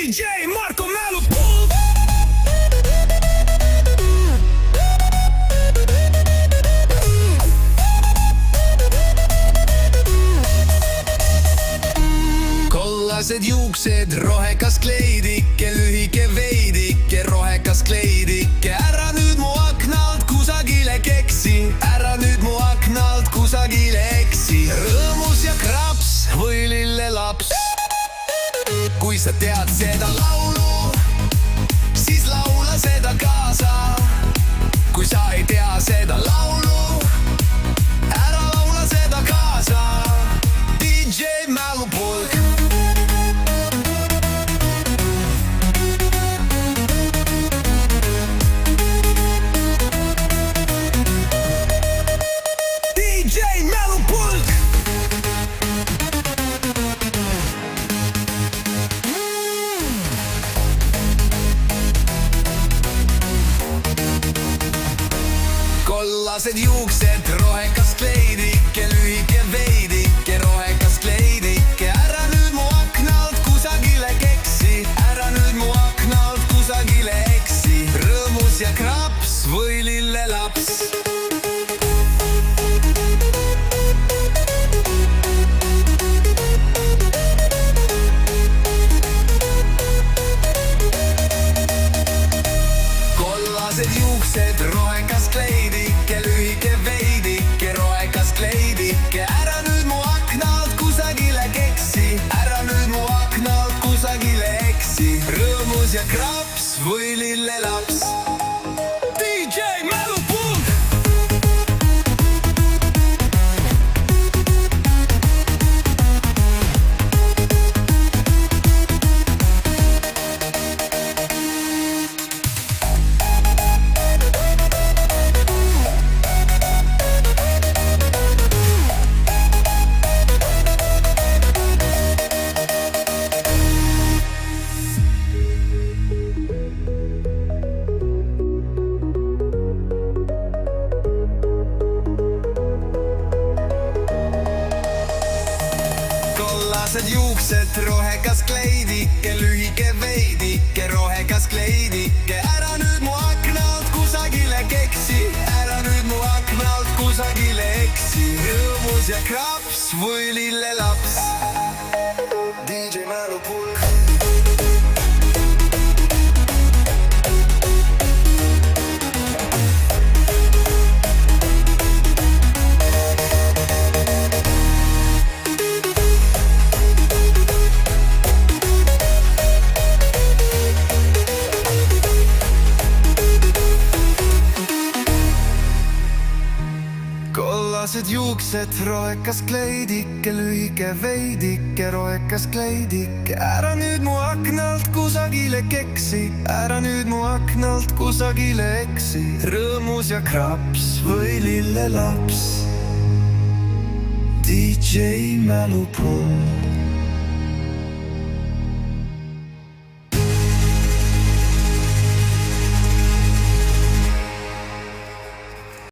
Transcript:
DJ Marko Mälupuu. Kollased juuksed, rohekas kleidike, lühike veidike, rohekas kleidike. Ära nüüd mu aknalt kusagile keksi, ära nüüd mu aknalt kusagile eksi. Rõõmus ja kraps või lillelaps. Kui sa tead seda laulu, siis laula seda kaasa. Kui sa ei tea seda laulu, ära laula seda kaasa. DJ Mälupulk. Kollased juuksed, rohekas kleidike, lühike veidike, rohekas kleidike. Ära nüüd mu aknalt kusagile keksi, ära nüüd mu aknalt kusagile eksi. Rõõmus ja kraps või lillelaps. Kollased juuksed, rohekas kleidike, lühike veidike, rohekas kleidike. Ära nüüd mu aknalt kusagile keksi, ära nüüd mu aknalt kusagile eksi. Rõõmus ja kraps või lillelaps. DJ Mälupulk. Kollased juuksed, rohekas kleidike, lühike veidike, rohekas kleidike. Ära nüüd mu aknalt kusagile keksi, ära nüüd mu aknalt kusagile eksi. Rõõmus ja kraps või lillelaps. DJ Mälupulk. Kollased juuksed, rohekas kleidike, lühike veidike, rohekas kleidike. Ära nüüd mu aknalt kusagile keksi, ära nüüd mu aknalt kusagile eksi. Rõõmus ja kraps või lillelaps. DJ Mälupulk.